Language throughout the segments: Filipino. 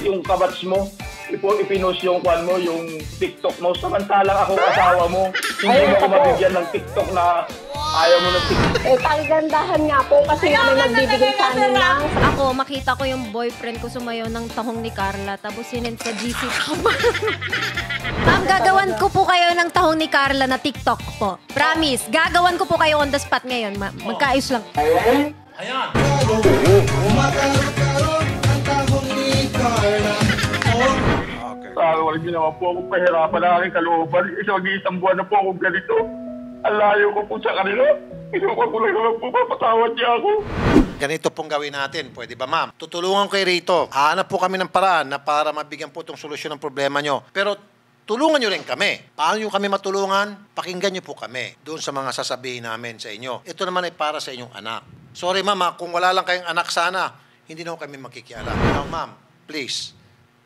yung kabats mo, ipinost yung kwan mo, yung TikTok mo. Samantalang ako asawa mo. Hindi mo ako mabigyan ng TikTok na ayaw mo ng TikTok. Eh, kagandahan nga po kasi nga may nagbibigay sa amin ng... Ako, makita ko yung boyfriend ko sumayaw ng tahong ni Carla, tapos sinend sa GC ko. Ma'am, gagawan ko po kayo ng tahong ni Carla na TikTok po. Promise, gagawan ko po kayo on the spot ngayon. Magkaayos lang. Ayan. Umakarot-karot ang tahong ni Carla. Wala niyo naman po akong pahirapan na aking kalooban. Mag-iisang buwan na po akong ganito. Ang layo ko po sa kanila. Inuwa ko lang naman po, papatawad niya ako. Ganito pong gawin natin. Pwede ba, ma'am? Tutulungan ko rito. Hanap po kami ng paraan na para mabigyan po itong solusyon ng problema nyo. Pero tulungan nyo rin kami. Paano nyo kami matulungan? Pakinggan nyo po kami doon sa mga sasabihin namin sa inyo. Ito naman ay para sa inyong anak. Sorry, ma'am, kung wala lang kayong anak sana, hindi na kami makikialam. Now, ma'am, please,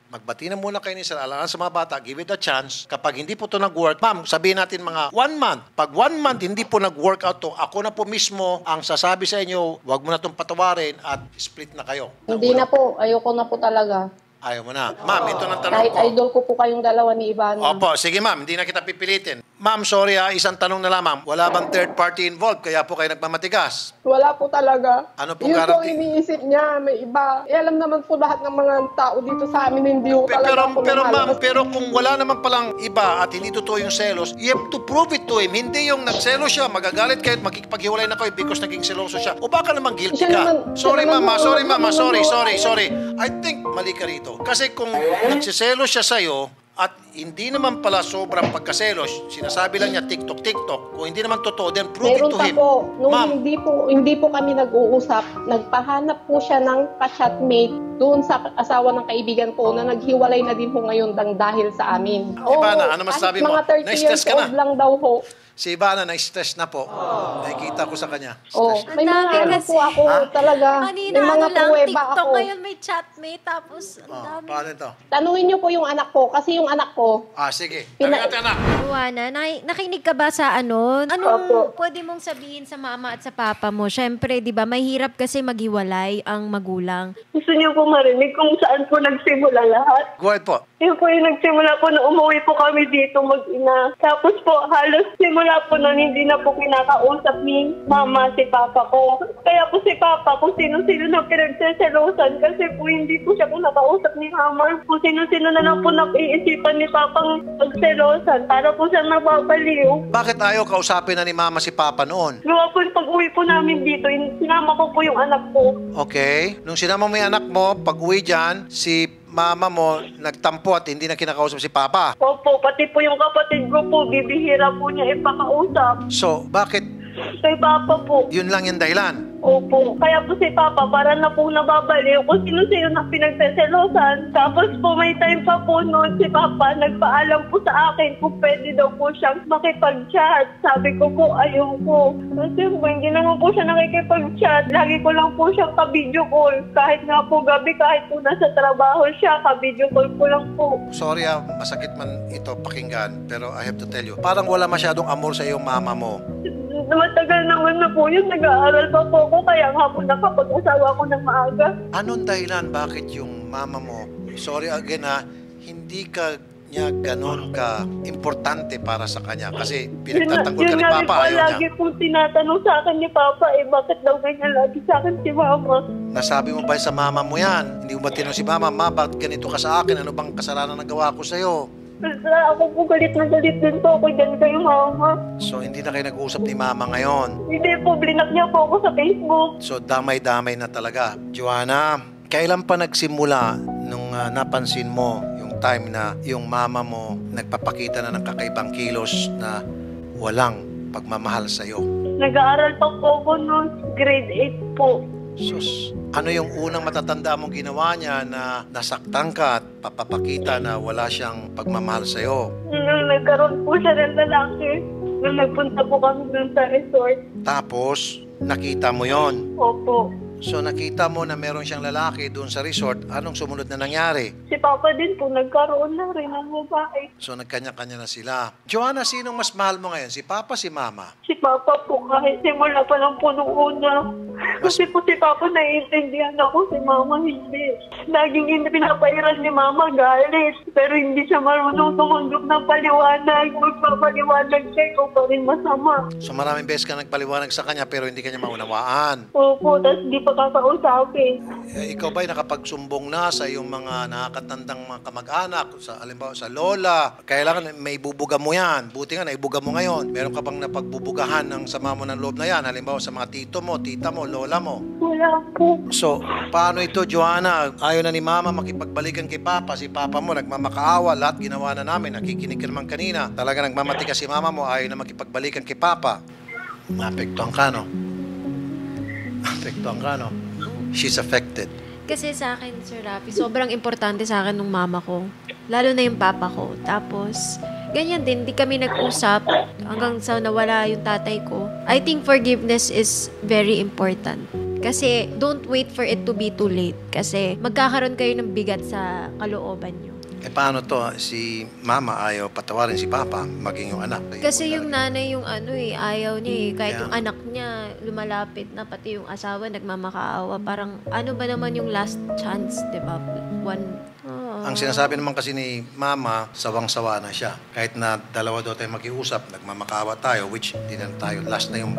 magbati na muna kayo ni Sir Alangan sa mga bata. Give it a chance. Kapag hindi po ito nag-work, ma'am, sabihin natin mga 1 month. Pag 1 month hindi po nag-work out to, ako na po mismo ang sasabi sa inyo, wag mo na itong patawarin at split na kayo. Hindi na po. Ayoko na po talaga. Ayaw mo na. Ma'am, ito ng tanong Kahit ko. idol ko po kayong dalawa ni Ivana. Opo, sige ma'am, hindi na kita pipilitin. Ma'am, sorry isang tanong na lamang. Wala bang third party involved kaya po kayo nagmamatigas? Wala po talaga. Ano pong Yun po guarantee? iniisip niya, may iba. Eh, alam naman po lahat ng mga tao dito sa amin, hindi po talaga ako Pero namalo. ma'am, pero kung wala naman palang iba at hindi totoo yung selos, you have to prove it to him. Hindi yung nagselos siya, magagalit kayo at makikipaghiwalay na kayo because naging seloso siya. O baka naman guilty Siya ka. naman- Sorry siya naman mama, po, sorry mama, naman po. sorry. I think mali ka rito. Kasi kung nagsiselos siya sa'yo, at hindi naman pala sobrang pagkaselos, sinasabi lang niya TikTok. Kung hindi naman totoo, then prove Meron it to pa him. po, nung Ma'am, hindi po kami nag-uusap, nagpahanap po siya ng ka-chatmate doon sa asawa ng kaibigan ko na naghiwalay na din po ngayon dahil sa amin. Ivana, ano masasabi mo? Mga 30 Na-stress years ka na? old lang daw ho. si Ivana na-stress na po. Nakikita ko sa kanya. Oh, Stress. may Ang mga dami ano kasi. po ako talaga. Kanina May mga ano lang, pruweba TikTok ako. ngayon may chatmate, tapos ang dami. Paano ito? Tanungin niyo po yung anak ko kasi yung anak ko, Sige. Pina- Tanungin natin, anak. Juana, nakinig ka ba sa ano? Anong Opo. pwede mong sabihin sa mama at sa papa mo? Siyempre, di ba, mahirap kasi maghiwalay ang magulang. Gusto niyo po marinig kung saan po nagsimula lahat? Go ahead po. Yun po yung nagsimula po na umuwi po kami dito mag-ina. Tapos po halos simula po nun hindi na po kinakausap ni mama si papa ko. Kaya po si papa kung sino-sino na pinagseselosan kasi po hindi po siya kinakausap ni mama. Kung sino-sino na lang po napiisipan ni papang pagselosan para po siya nababaliw. Bakit ayaw kausapin na ni mama si papa noon? Gawa po yung pag-uwi po namin dito, sinama ko po yung anak ko. Okay. Nung sinama mo yung anak mo, pag uwi dyan, si mama mo nagtampo at hindi na kinakausap si papa. Opo, pati po yung kapatid ko po, bibihira po niya ipakausap. So, bakit Kay papa po. yun lang yung dahilan? Opo. Kaya po si Papa para na po nababaliw kung sino-sino na pinagseselosan. Tapos po may time pa po noon si Papa nagpaalam po sa akin kung pwede daw po siyang makipag-chat. Sabi ko po ayoko. Kasi po hindi naman po siya nakikipag-chat. Lagi ko lang po siyang ka-video call. Kahit nga po gabi, kahit po nasa trabaho siya, ka-video call ko lang po. Sorry masakit man ito pakinggan, pero I have to tell you, parang wala masyadong amor sa iyong mama mo. Matagal naman na po yun. Nag-aaral pa po ako. Kaya nga po nakapag-asawa ko ng maaga. Anong dahilan bakit yung mama mo, sorry again hindi ka niya ganon ka importante para sa kanya? Kasi pinagtatanggol ka ni Papa, ayaw niya. Lagi po tinatanong sa akin ni Papa, bakit daw ganyan lagi sa akin si Mama? Nasabi mo ba sa mama mo yan? Hindi mo ba tinanong si mama, ma, bakit ganito ka sa akin? Ano bang kasalanan na gawa ko sa'yo? Ako po galit na galit din po ako dyan kay Mama. So, hindi na kayo nag-uusap ni mama ngayon. Hindi po, blinak niya po ako sa Facebook. So, damay-damay na talaga. Joanna, kailan pa nagsimula nung napansin mo yung time na yung mama mo nagpapakita na ng kakaibang kilos na walang pagmamahal sa'yo? Nag-aaral pa po ako noon, grade 8 po. Sus, ano yung unang matatanda mong ginawa niya na nasaktan ka at papapakita na wala siyang pagmamahal sa'yo? Nung nagkaroon po siya ng lalaki, nung nagpunta po kami dun sa resort. Tapos, nakita mo yon. Opo. So, nakita mo na meron siyang lalaki doon sa resort. Anong sumunod na nangyari? Si Papa din po, nagkaroon na rin ng babae. So, nagkanya-kanya na sila. Joanna, sinong mas mahal mo ngayon? Si Papa, si Mama? Si Papa po, kahit simula pa lang po nung una, Kasi po si Papa naiintindihan ako, si Mama hindi. Laging hindi pinapairan ni Mama galit. Pero hindi siya marunong tumanggap ng paliwanag. Magpapaliwanag siya, ikaw pa rin masama. So maraming beses ka nagpaliwanag sa kanya pero hindi kanya maunawaan. Opo, tapos di pa kakausapin. Ikaw ba'y nakapagsumbong na sa iyong mga nakakatandang mga kamag-anak, sa halimbawa sa lola? Kailangan may bubuga mo yan. Buti nga, naibuga mo ngayon. Meron ka bang napagbubugahan ng sama mo ng loob na yan? Halimbawa sa mga tito mo, tita mo, lola mo. Wala po. So, paano ito, Joanna? Ayaw na ni Mama makipagbalikan kay Papa. Si Papa mo nagmamakaawa. Lahat ginawa na namin. Nakikinig ka naman kanina. Talaga nagmamatika si Mama mo. Ayaw na makipagbalikan kay Papa. Naapektuhan ka, no? Naapektuhan ka, no? She's affected. Kasi sa akin, Sir Rafi, sobrang importante sa akin ng mama ko. Lalo na yung papa ko. Tapos, ganyan din, di kami nag-usap hanggang sa nawala yung tatay ko. I think forgiveness is very important. Kasi, don't wait for it to be too late. Kasi, magkakaroon kayo ng bigat sa kalooban nyo. Paano to? Si Mama ayaw patawarin si Papa, maging yung anak. Kasi yung nanay yung ayaw niya Kahit Yeah. yung anak niya, lumalapit na, pati yung asawa, nagmamakaawa. Parang, ano ba naman yung last chance, di ba? Ang sinasabi naman kasi ni Mama, sawang-sawa na siya. Kahit na dalawa daw tayo makiusap, nagmamakaawa tayo, which hindi na tayo, last na yung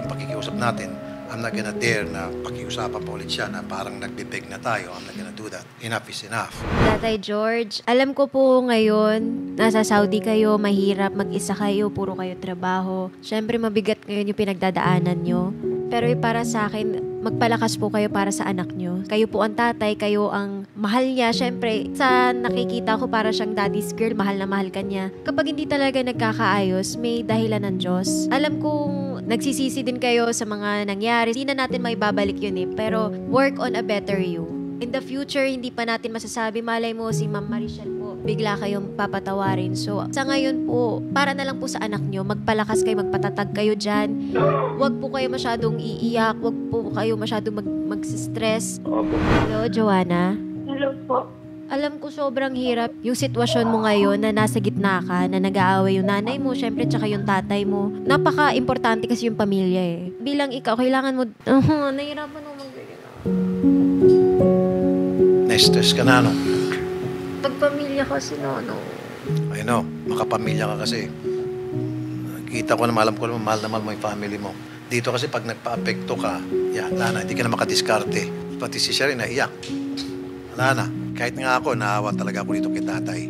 pakikiusap natin. I'm not gonna dare na pakiusapan pa ulit siya na parang nagbibig na tayo. I'm not gonna do that. Enough is enough. Tatay George, alam ko po ngayon, nasa Saudi kayo, mahirap, mag-isa kayo, puro kayo trabaho. Siyempre, mabigat ngayon yung pinagdadaanan nyo. Pero para sa akin, magpalakas po kayo para sa anak nyo. Kayo po ang tatay, kayo ang mahal niya. Siyempre, sa nakikita ko para siyang daddy's girl, mahal na mahal ka niya. Kapag hindi talaga nagkakaayos, may dahilan ng Diyos. Alam kong nagsisisi din kayo sa mga nangyari. Hindi na natin maibabalik yun Pero work on a better you. In the future, hindi pa natin masasabi, malay mo si Ma'am Marichel po, bigla kayong papatawarin. So, sa ngayon po, para na lang po sa anak nyo, magpalakas kayo, magpatatag kayo dyan. Huwag po kayo masyadong iiyak, huwag po kayo masyadong mag-stress. Hello, Joanna? Hello po. Alam ko sobrang hirap yung sitwasyon mo ngayon na nasa gitna ka, na nag-aaway yung nanay mo, syempre, tsaka yung tatay mo. Napaka-importante kasi yung pamilya Bilang ikaw, kailangan mo, nahirapan mo mag-ganyan. Na-stress ka na, no? Pagpamilya kasi, I know, makapamilya ka kasi. Kita ko naman, alam ko naman, mahal na mahal mo yung family mo. Dito kasi pag nagpa-apekto ka, hindi ka na makadiskarte. Pati si Sherry naiyak. Wala na. Kahit nga ako, naawa talaga ako dito kay tatay.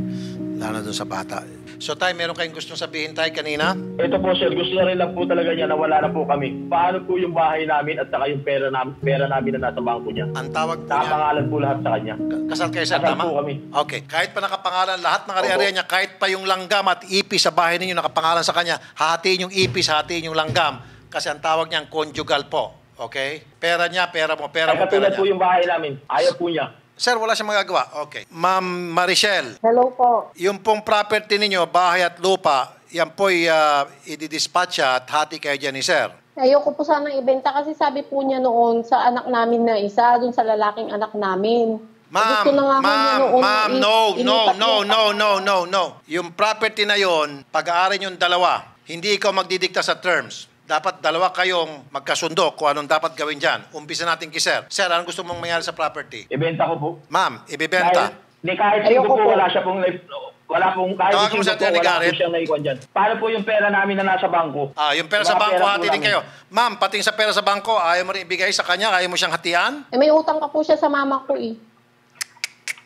Lalo na dun sa bata. So, Tay, meron kayong gustong sabihin, Tay, kanina? Ito po, sir, gusto na rin lang po talaga niya na wala na po kami. Paano po yung bahay namin at saka yung pera namin na nasa bangko niya? Ang tawag po niya. Nakapangalan po lahat sa kanya. Kasal kayo, sir, Kasal tama? po kami. Okay. Kahit pa nakapangalan, lahat ng ari-arian niya, kahit pa yung langgam at ipis sa bahay ninyo nakapangalan sa kanya, hatiin yung ipis, hatiin yung langgam. Kasi ang tawag niya, conjugal po. Okay? Pera niya, pera mo, pera mo, pera Katulad po niya. yung bahay namin. Ayaw po niya. Sir, wala siyang magagawa. Okay. Ma'am Marichel, Hello po. yung pong property ninyo, bahay at lupa, yan po'y i-dispatch at hati kayo dyan ni Sir. Ayoko po sanang ibenta kasi sabi po niya noon sa anak namin na isa, dun sa lalaking anak namin. Ma'am, Gusto na nga ho niya noon no. Yung property na yon, pag-aarin yung dalawa, hindi ikaw magdidikta sa terms. Dapat dalawa kayong magkasundo kung anong dapat gawin dyan. Umpisa natin kay Sir. Sir, anong gusto mong mangyari sa property? Ibenta ko po. Ma'am, ibibenta. Kahit sino po, wala siya pong kahit Tawag mo sino sa po, Atty. wala Garrett. po siyang naikuan dyan. Paano po yung pera namin na nasa bangko? Yung pera sa Mga bangko, pera po hati din namin. kayo. Ma'am, pating sa pera sa bangko, ayaw mo rin ibigay sa kanya? Ayaw mo siyang hatian? May utang ka po siya sa mama ko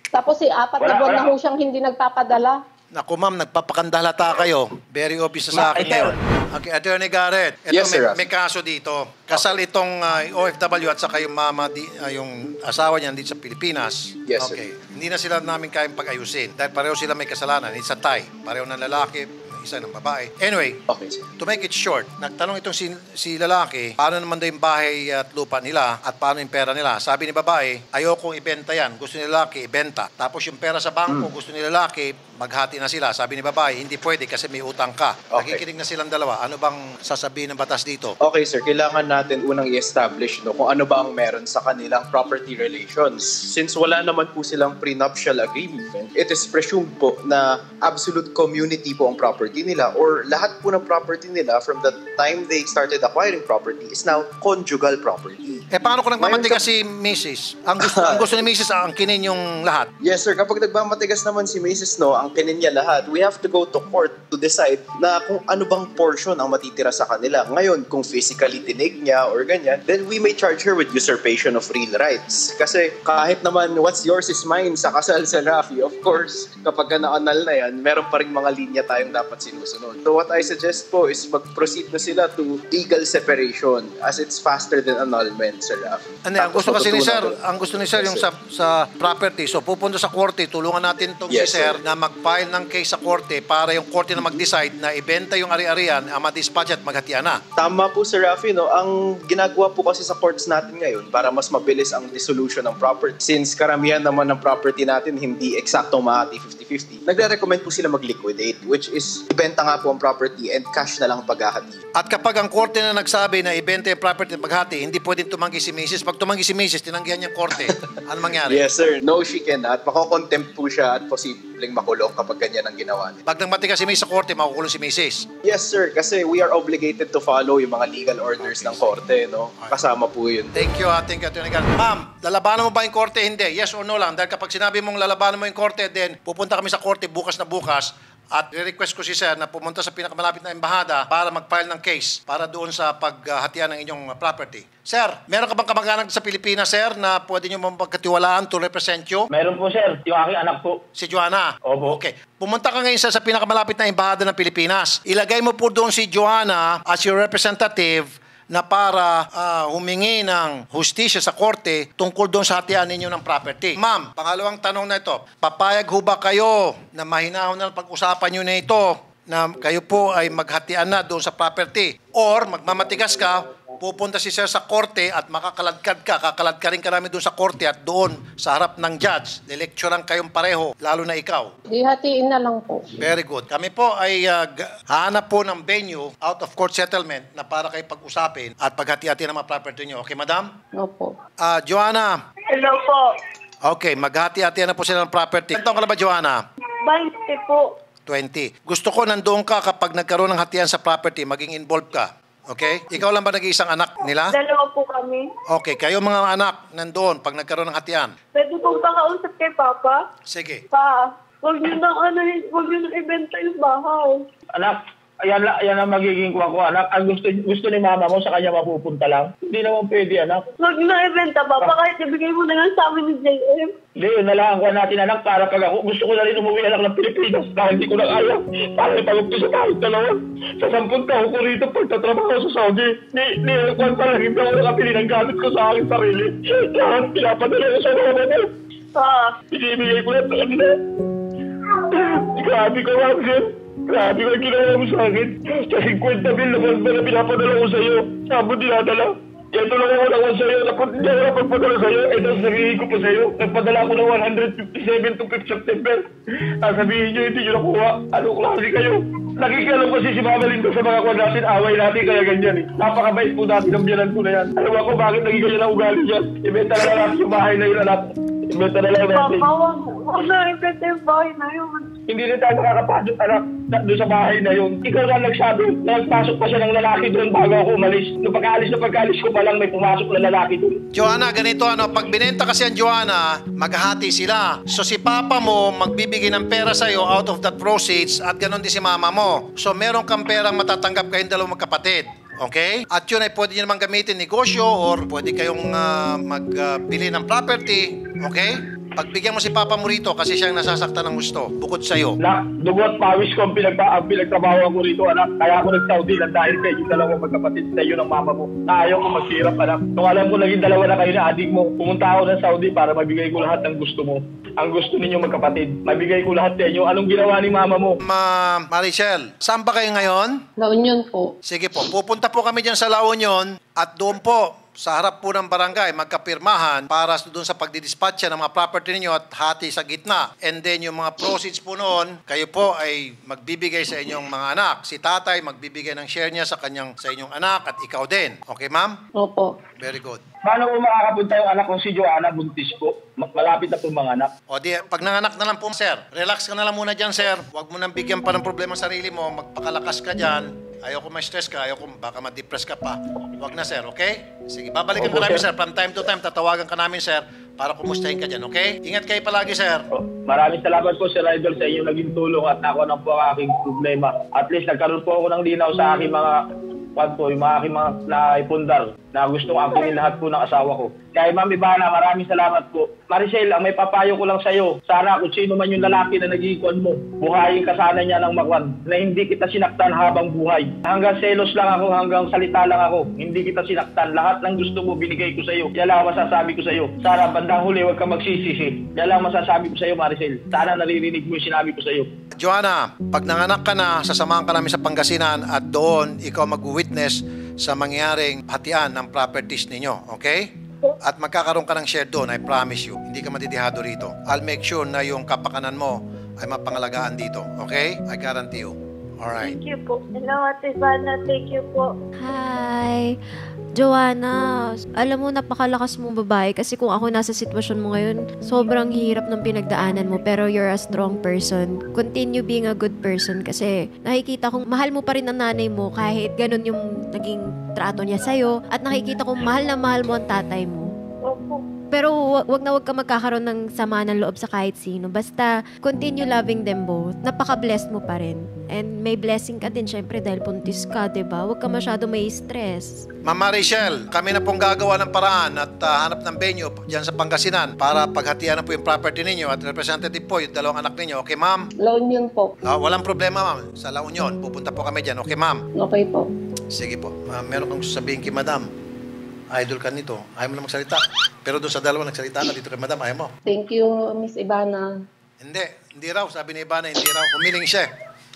Tapos 4 na buwan na ho siyang hindi nagpapadala. Naku ma'am, nagpapakandalata kayo. Very obvious sa akin ngayon. Okay, Atty. Garrett, ito Yes, sir. may kaso dito. Kasal itong OFW at saka yung mama, yung asawa niya dito sa Pilipinas. Yes, sir. Okay, hindi na sila namin kayang pag-ayusin. Dahil pareho sila may kasalanan. It's a tie. Pareho ng lalaki, isa ng babae. Anyway, Okay, sir. to make it short, nagtanong itong si lalaki, paano naman daw yung bahay at lupa nila at paano yung pera nila. Sabi ni babae, ayokong ibenta yan. Gusto ni lalaki, ibenta. Tapos yung pera sa bangko, gusto ni lalaki, maghati na sila. Sabi ni babae, hindi pwede kasi may utang ka. Okay. Nakikinig na silang dalawa. Ano bang sasabihin ng batas dito? Okay, sir. Kailangan natin unang i-establish kung ano ba ang meron sa kanilang property relations. Since wala naman po silang prenuptial agreement, it is presumed po na absolute community po ang property nila or lahat po ng property nila from the time they started acquiring property is now conjugal property. Paano kung nagmamatigas si Mrs.? Ang gusto ni Mrs. ang kinin yung lahat? Yes, sir. Kapag nagmamatigas naman si Mrs. No, ang kinin niya lahat, we have to go to court to decide na kung ano bang portion ang matitira sa kanila. Ngayon, kung physically tinig niya or ganyan, then we may charge her with usurpation of real rights. Kasi kahit naman what's yours is mine sa kasal sa Rafi, of course, kapag na-annul na yan, meron pa rin mga linya tayong dapat sinusunod. So what I suggest po is mag-proceed na sila to legal separation as it's faster than annulment, Sir Rafi. Ang gusto kasi ni Sir, yung sa property. So pupunta sa korte, tulungan natin itong si Sir na mag-file ng case sa korte para yung korte na mag-decide na ibenta yung ari-arian, ma-dispatch at maghatian na. Tama po, Sir Rafi, no? Ang ginagawa po kasi sa courts natin ngayon para mas mabilis ang dissolution ng property. Since karamihan naman ng property natin hindi eksaktong mahati 50-50, nagre-recommend po sila mag-liquidate, which is ibenta nga po ang property and cash na lang paghahati. At kapag ang korte na nagsabi na ibenta yung property at paghati, hindi pwedeng tumanggi si Mrs. Pag tumanggi si Mrs., tinanggihan niya korte. Ano mangyari? Yes, sir. No, she cannot. Mako-contempt po siya at posibleng makulong kapag ganyan ang ginawa niya. Pag nagmatigas si Mrs. sa korte, makukulong si Mrs. Yes, sir. Kasi we are obligated to follow yung mga legal orders ng korte, no? Kasama po yun. Thank you, Atty. Gar. Ma'am, lalabanan mo ba yung korte? Hindi. Yes or no lang. Dahil kapag sinabi mong lalabanan mo yung korte, then pupunta kami sa korte bukas na bukas at re-request ko si Sir na pumunta sa pinakamalapit na embahada para mag-file ng case para doon sa paghatian ng inyong property. Sir, meron ka bang kamag-anak sa Pilipinas, Sir, na pwede nyo mapagkatiwalaan to represent you? Meron po, sir. Yung aking anak po. Si Joanna? Opo. Okay. Pumunta ka ngayon sa pinakamalapit na embahada ng Pilipinas. Ilagay mo po doon si Joanna as your representative na para humingi ng hustisya sa korte tungkol doon sa hatian ninyo ng property. Ma'am, pangalawang tanong na ito. Papayag ho ba kayo na mahinahon na pag-usapan nyo na ito na kayo po ay maghatian na doon sa property? Or magmamatigas ka, pupunta si Sir sa korte at makakaladkad ka, kakaladkarin ka namin doon sa korte at doon sa harap ng judge, lelekturan kayong pareho, lalo na ikaw. Ihatiin na lang po. Very good. Kami po ay hahanap po ng venue, out of court settlement, na para kayo pag-usapin at paghati-hati ng mga property nyo. Okay, madam? Opo. Joanna. Hello po. Okay, maghati-hati na po sila ng property. Ilan taon ka na ba, Joanna? 20 po. 20. Gusto ko nandoon ka kapag nagkaroon ng hatian sa property, maging involved ka. Okay? Ikaw lang ba nag-iisang anak nila? Dalawa po kami. Okay, kayo mga anak nandoon pag nagkaroon ng hatian. Pwede pong pakausap kay Papa? Sige. Pa, huwag niyo nang ibenta yung bahay. Anak, yan ang magiging kuha ko, anak. Ang gusto ni mama mo, sa kanya mapupunta lang. Hindi naman pwede, anak. Huwag niyo na ibenta, Papa, kahit ibigay mo na lang sa amin ni JM. Hindi, yun na lang ang natin, anak, para pag ako, gusto ko na rin umuwi, anak, ng Pilipinas dahil hindi ko na kaya. Para ipagupto sa kahit dalawa. Sa 10 taon ko rito, pagtatrabaho sa Saudi, ni-alam pa lang, hindi ako nakapili ng gamit ko sa aking sarili. Lahat, pinapadala ko sa mga mo. Pa. Binibigay ko lang sa kanila. Grabe ko, Ramsel. Grabe ko ang ginawa mo sa akin. Sa 50 mil na pinapadala ko sa'yo. Sabon dinadala. Ito lang ako nakuha sa'yo. Hindi ako napagpadala sa'yo. Ito sabihin ko pa sa'yo. Nagpadala ako ng 157 to 5 September. Sabihin nyo, hindi nyo nakuha. Ano klase kayo? Nakikialam kasi si Mama Linda sa mga kwan natin. Away natin kaya ganyan eh. Napakabait po natin ang biyanan ko na yan. Alam ako bakit naging ganyan ang ugali niya. Ibenta na lang natin yung bahay na yun, anak. Ibenta na lang natin. Papa, huwag na ibenta yung bahay na yun. Hindi na tayo nakakapasok, anak, doon sa bahay na yun. Ikaw na nagsabi, nagpasok pa siya ng lalaki doon bago ako umalis. Nung pagkaalis ko pa lang may pumasok na lalaki doon. Joanna, ganito pag binenta kasi ang Joanna, maghahati sila. So si papa mo magbibigay ng pera sa'yo out of that proceeds at ganon din si mama mo. So meron kang perang matatanggap kayong dalawang magkapatid. Okay? At yun ay pwede nyo naman gamitin negosyo or pwede kayong magbili ng property. Okay? Pagbigyan mo si Papa mo rito kasi siyang nasasaktan ng gusto, bukod sa'yo. Dugot pawis ko ang pinagtrabaho ko rito, anak. Kaya ako nag-Saudi lang dahil kayo yung dalawang magkapatid sa iyo ng mama mo. Na ayaw ko maghirap, anak. Nung alam ko naging dalawa na kayo na adik mo, pumunta ako ng Saudi para mabigay ko lahat ng gusto mo. Ang gusto ninyo magkapatid. Mabigay ko lahat sa inyo. Anong ginawa ni mama mo? Marichel, saan ba kayo ngayon? La Union po. Sige po, pupunta po kami dyan sa La Union at doon po sa harap po ng barangay, magkapirmahan para doon sa pagdidispatcha ng mga property ninyo at hati sa gitna. And then yung mga proceeds po noon, kayo po ay magbibigay sa inyong mga anak. Si tatay magbibigay ng share niya sa inyong anak at ikaw din. Okay, ma'am? Opo. Very good. Paano ko makakapunta yung anak kong si Joanna buntis po? Malapit na po mga anak. O di, pag nanganak na lang po, sir. Relax ka na lang muna dyan, sir. Huwag mo nang bigyan pa ng problema sa sarili mo. Magpakalakas ka dyan. Ayoko ma-stress ka, ayoko baka ma-depress ka pa. Huwag na, sir, okay? Sige, babalikan Opo, ka namin, sir. sir. From time to time, tatawagan ka namin, sir, para kumustahin ka dyan, okay? Ingat kayo palagi, sir. Maraming salamat po, Sir Idol, sa inyong naging tulong at ako na po ang aking problema. At least nagkaroon po ako ng linaw sa aking mga yung mga aking mga naipundar na gustong angkinin lahat po ng asawa ko. Kaya Ma'am Ivana, maraming salamat po. Maricel, ang may papayo ko lang sa iyo, sana kung sino man yung lalaki na nag-iikon mo, buhayin ka sana niya ng makwan, na hindi kita sinaktan habang buhay. Hanggang selos lang ako, hanggang salita lang ako, hindi kita sinaktan. Lahat ng gusto mo, binigay ko sa iyo. Yan lang ang masasabi ko sa iyo. Sana bandang huli, huwag ka magsisisi. Yan lang ang masasabi ko sa iyo, Maricel. Sana naririnig mo yung sinabi ko sa iyo. Joanna, pag nanganak ka na, sasamahan ka namin sa Pangasinan at doon ikaw mag-witness sa mangyaring hatian ng properties ninyo, okay? At magkakaroon ka ng share doon, I promise you. Hindi ka madidihado rito. I'll make sure na yung kapakanan mo ay mapangalagaan dito, okay? I guarantee you. Alright. Thank you po. Salamat, Ivana. Thank you po. Hi. Joanna, alam mo, napakalakas mong babae kasi kung ako nasa sitwasyon mo ngayon, sobrang hirap ng pinagdaanan mo pero you're a strong person. Continue being a good person kasi nakikita kong mahal mo pa rin ang nanay mo kahit ganun yung naging trato niya sa'yo at nakikita kong mahal na mahal mo ang tatay mo. Opo. Pero wag na wag ka magkakaroon ng sama ng loob sa kahit sino. Basta continue loving them both. Napaka-blessed mo pa rin. And may blessing ka din syempre dahil buntis ka, 'di ba? Wag ka masyado may stress. Mama Rachel, kami na pong gagawa ng paraan at hanap ng venue dyan sa Pangasinan para paghatian na po yung property ninyo at representative po yung dalawang anak ninyo. Okay, ma'am? La Union po. Walang problema, ma'am. Sa La Union, pupunta po kami dyan. Okay, ma'am? Okay po. Sige po. Meron kang sasabihin kay madam. Idol ka nito. Ayaw mo na magsalita. Pero doon sa dalawa nagsalita ka dito kay madam, ayaw mo. Thank you, Miss Ivana. Hindi raw. Sabi ni Ivana, hindi raw. Humiling siya.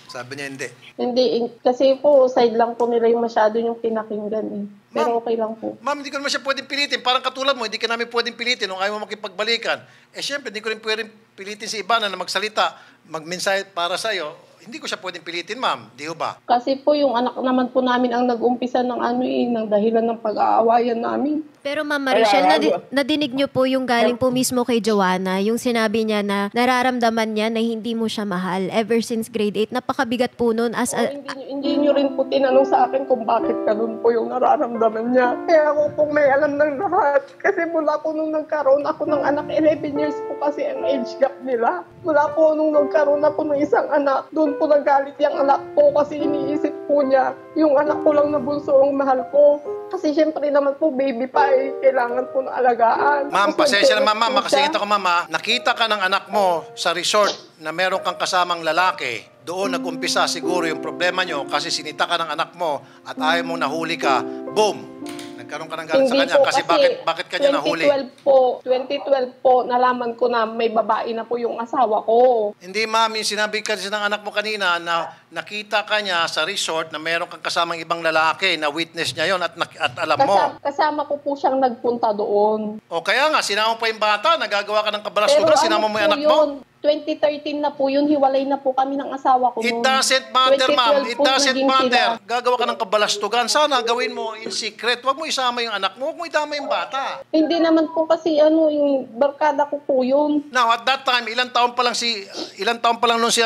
Sabi niya hindi. Hindi, kasi po, side lang po nila yung masyado yung pinakinggan eh. Pero okay lang po. Ma'am, hindi ko naman siya pwedeng pilitin. Parang katulad mo, hindi ka namin pwedeng pilitin nung ayaw mo makipagbalikan. Siyempre, hindi ko rin pwedeng pilitin si Ivana na magsalita, magmensahe para sa'yo. Hindi ko siya pwedeng pilitin, ma'am. Di ba? Kasi po yung anak naman po namin ang nag-umpisa ng ng dahilan ng pag-aawayan namin. Pero Ma'am Marichel, nadinig niyo po yung galing po mismo kay Joanna, yung sinabi niya na nararamdaman niya na hindi mo siya mahal ever since grade 8. Napakabigat po nun. Hindi niyo rin po tinanong sa akin kung bakit ganun po yung nararamdaman niya. Kaya ako po may alam ng lahat. Kasi mula po nung nagkaroon ako ng anak, 11 years po kasi ang age gap nila. Mula po nung nagkaroon ako ng isang anak, doon po nagalit yung anak ko kasi iniisip po niya yung anak ko lang na bunso ang mahal ko. Kasi syempre naman po, baby pa eh, kailangan po na alagaan. Ma'am, pasensya na ma'am, makasingit ako ma'am. Nakita ka ng anak mo sa resort na meron kang kasamang lalaki. Doon nag-umpisa siguro yung problema nyo kasi sinita ka ng anak mo at ayaw mong nahuli ka. Boom! Nagkaroon ka ng galit sa kanya kasi bakit kanya nahuli? 2012 po, nalaman ko na may babae na po yung asawa ko. Hindi ma'am, yung sinabi kasi ng anak mo kanina na nakita ka niya sa resort na meron kang kasamang ibang lalaki na witness niya yon at alam mo. Kasama ko po siyang nagpunta doon. O kaya nga, sinama mo pa yung bata, nagagawa ka ng kabalastugan, sinama mo yung anak mo. 2013 na po yun, hiwalay na po kami ng asawa ko It noon. doesn't matter, ma'am. It doesn't matter. Sila. Gagawa ka ng kabalastugan. Sana gawin mo in secret. Huwag mo isama yung anak mo. Huwag mo idama yung bata. Hindi naman po kasi yung barkada ko po yun. Now, at that time, ilang taon pa lang nun si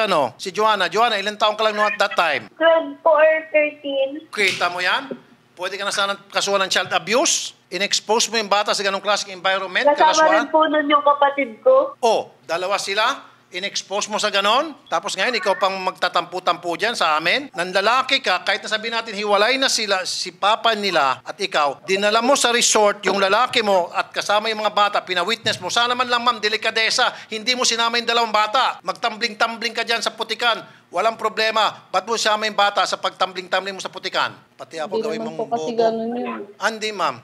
Joanna. Joanna, ilang taon ka lang nun at that time? 12 po or 13. Kita mo yan? Pwede ka na sana kasuhan ng child abuse? In-expose mo yung bata sa ganong klaseng environment? Kasama rin po nun yung kapatid ko. Dalawa sila? In-expose mo sa ganon? Tapos ngayon, ikaw pang magtatampu-tampu dyan sa amin? Nanlalaki ka, kahit na sabihin natin, hiwalay na sila, si papa nila at ikaw, dinala mo sa resort yung lalaki mo at kasama yung mga bata, pinawitness mo. Sana man lang, ma'am, delikadesa, hindi mo sinama yung dalawang bata. Magtambling-tambling ka dyan sa putikan. Walang problema. Ba't mo sinama yung bata sa pagtambling-tambling mo sa putikan? Pati ako Hindi gawin naman mong po kasi bobo. ganun yun. Hindi, ma'am.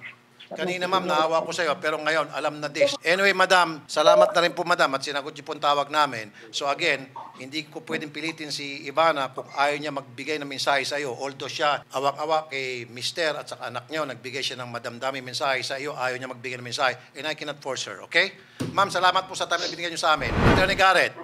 Kanina, ma'am, naawa ko sa'yo, pero ngayon, alam na this. Anyway, madam, salamat na rin po, madam, at sinagot niyo po ang tawag namin. So again, hindi ko pwedeng pilitin si Ivana kung ayaw niya magbigay ng mensahe sa'yo. Although siya, awak-awak kay mister at saka anak niyo, nagbigay siya ng madamdami mensahe sa iyo, ayaw niya magbigay ng mensahe. And I cannot force her, okay? Ma'am, salamat po sa time na binigay niyo sa amin. Attorney Garrett.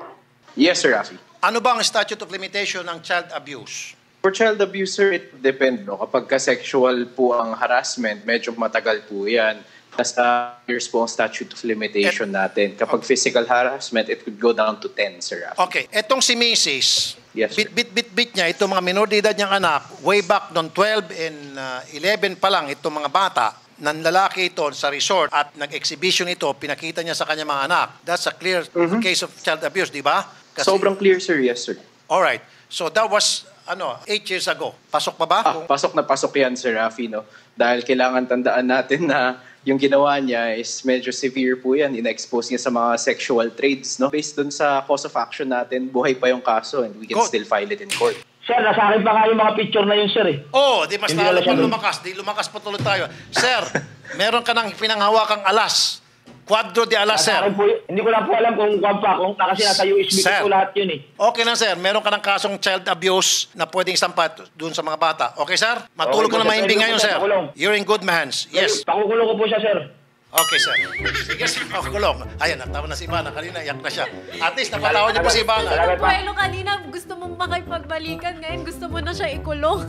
Yes, Sir Rafi. Ano ba ang statute of limitation ng child abuse? For child abuser, it depends. No? Kapag ka-sexual po ang harassment, medyo matagal po yan. Nasa years po ang statute of limitation natin. Kapag physical harassment, it could go down to 10, Sir Rafi. Okay. Etong si Mrs. Yes, sir. Bit binitbit niya itong mga minor de edad niyang anak, way back noong 12 and 11 pa lang itong mga bata, ng lalaki ito sa resort at nag-exhibition ito, pinakita niya sa kanyang mga anak. That's a clear case of child abuse, di ba? Sobrang clear, sir. Yes, sir. Alright. So that was 8 years ago. Pasok pa ba? Pasok na pasok yan, Sir Rafi, no? Dahil kailangan tandaan natin na yung ginawa niya is medyo severe po yan. Ina-expose niya sa mga sexual trades, no? Based dun sa cause of action natin, buhay pa yung kaso and we can still file it in court. Sir, nasa akin pa nga yung mga picture na yun, sir eh. Oh, di mas lalo pang lumakas. Di lumakas pa tuloy tayo. Sir, meron ka ng pinanghawakang alas. Quadro de alas, sir. Hindi ko lang po alam kung kasi nasa USB ko lahat yun eh. Okay na, sir. Meron ka ng kasong child abuse na pwedeng sampat doon sa mga bata. Okay, sir? Matulog ka na mahimbing ngayon, sir. You're in good hands. Yes. Pakukulong ko po siya, sir. Okay, sir. Sige, sir. Pakukulong. Ayan, natawa na si Ivana. Kanina, iyak na siya. At least, napatawa niyo po si Ivana. Buelo, kanina gusto mong makipagbalikan. Ngayon gusto mo na siya ikulong.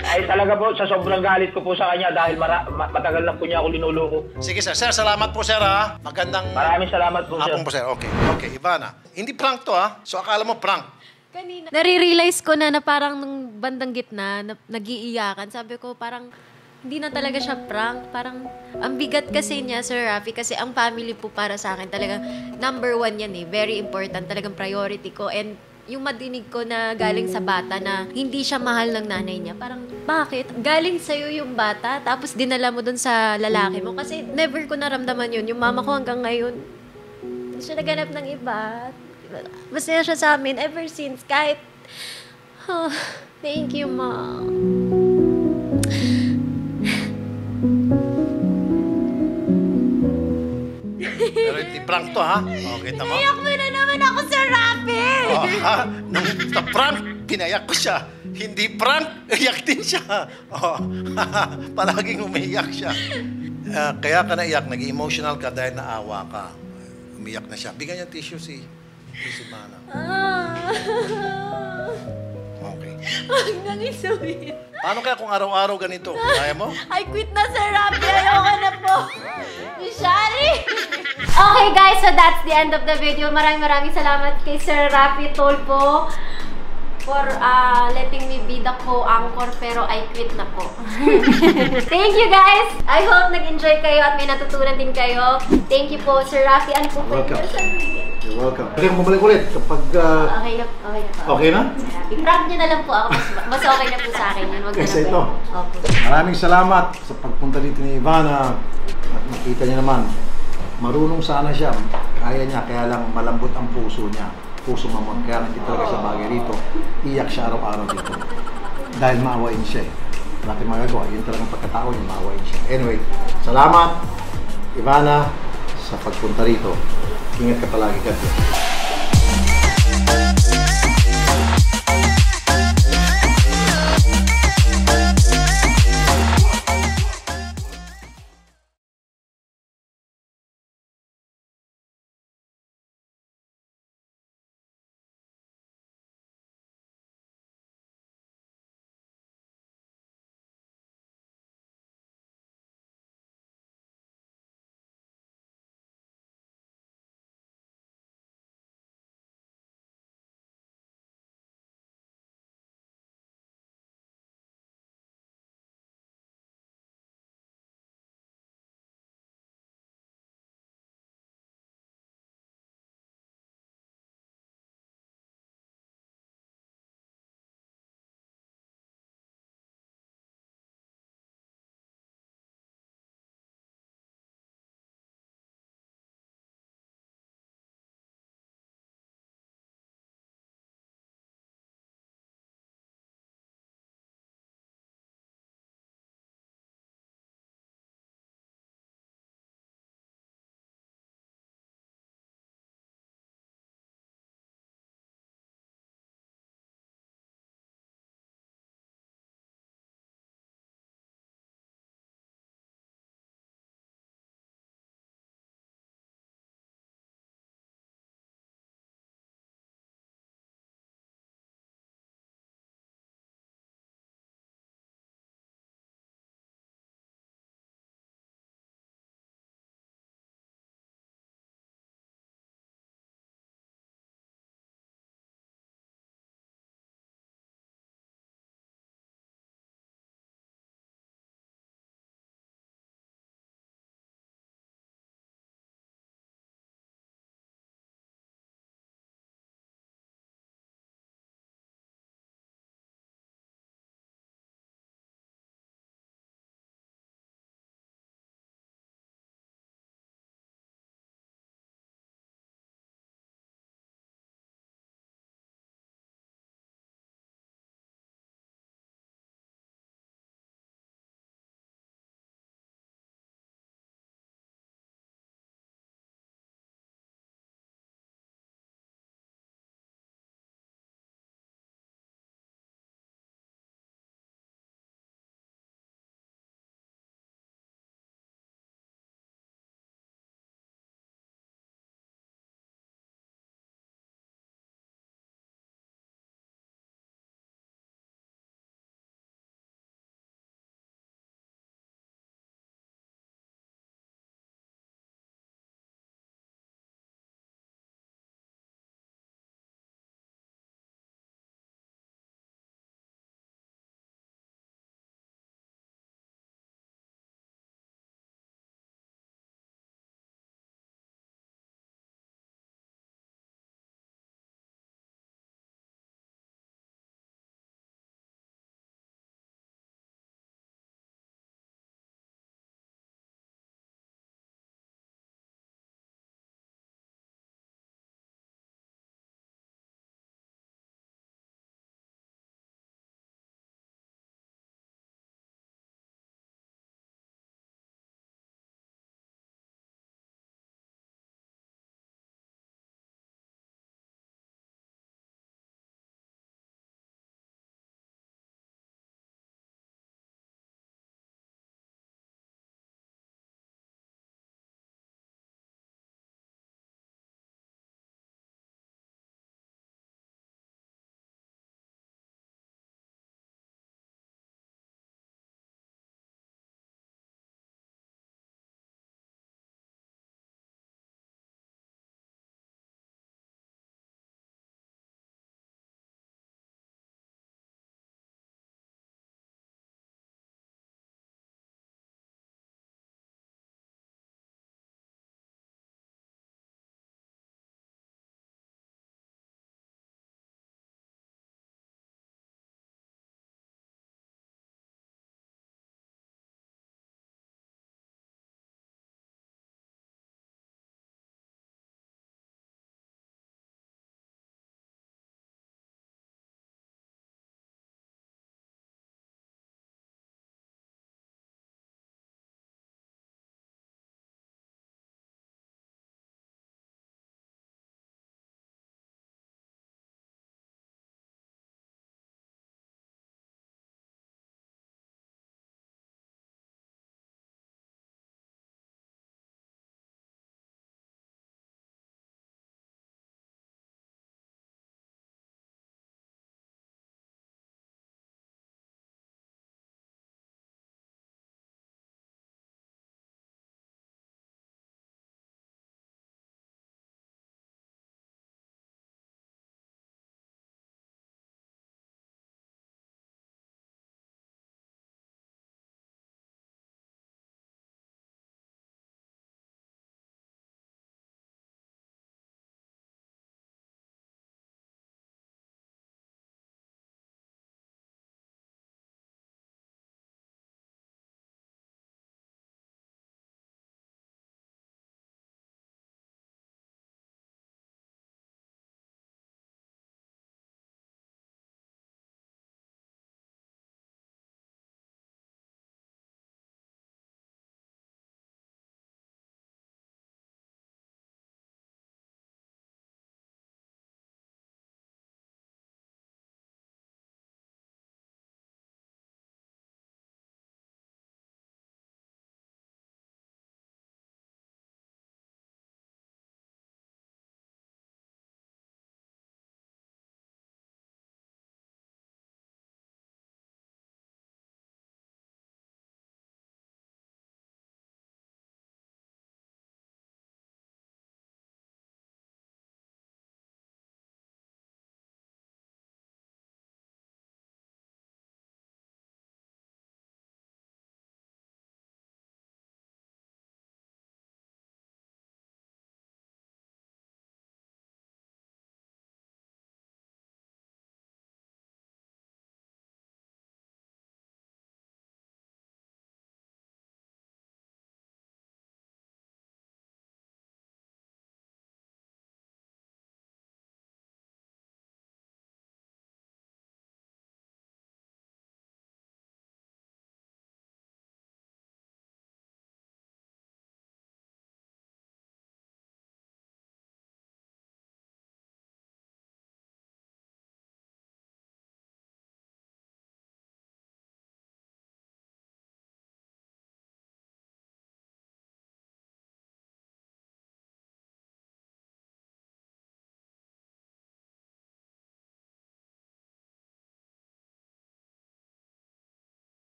Ay talaga po, sa sobrang galit ko po sa kanya dahil matagal na po niya ako linuloko. Sige, sir. Sir, salamat po, sir, ha? Maraming salamat po, sir. Hapon po, sir. Okay. Okay, Ivana. Hindi prank to, ha? So, akala mo prank. Kanina, nare-realize ko na parang nung bandang gitna, nag-iiyakan. Sabi ko, parang hindi na talaga siya prank. Parang ang bigat kasi niya, Sir Rafi, kasi ang family po para sa akin talagang number 1 yan eh. Very important. Talagang priority ko. And yung madinig ko na galing sa bata na hindi siya mahal ng nanay niya. Parang, bakit? Galing sa'yo yung bata, tapos dinala mo dun sa lalaki mo. Kasi never ko naramdaman yun. Yung mama ko hanggang ngayon, hindi siya naganap ng iba. Masaya siya sa amin ever since. Kahit, thank you, Mom. Pero hindi prank to, ha? Okay, tama? Naiyak mo na naman ako, Sir Rafi! Ha? Nung sa prank, pinayak ko siya. Hindi prank, iyak din siya. Palaging umiiyak siya. Kaya ka naiyak, nag-emotional ka dahil naawa ka. Umiyak na siya. Bigyan niya tissue si Mana. Okay. Huwag nang isuhin. Paano kaya kung araw-araw ganito? Kaya mo? I quit na, Sir Rafi. Ayoko na po. Sorry. Okay, guys. So, that's the end of the video. Maraming salamat kay Sir Rafi Tulfo for letting me be the co-anchor, pero I quit na po. Thank you, guys. I hope nag-enjoy kayo at may natutunan din kayo. Thank you po, Sir Rafi. Ano po? Welcome. You're welcome. Pwede kang bumalik ulit kapag... Okay na po. Okay na? I-prank nyo na lang po ako. Mas okay na po sa akin yun. Wag na Kasi na ito. po. Okay. Maraming salamat sa pagpunta dito ni Ivana. At nakita niya naman, marunong sana siya. Kaya niya, kaya lang malambot ang puso niya. Puso mamon. Kaya hindi talaga siya bagay rito. Iyak siya araw-araw dito. Dahil maawain siya. Wala tayong magagawa. Yun talagang pagkatao niya, maawain siya. Anyway, salamat, Ivana, sa pagpunta rito. Ingat ka palagi, God bless.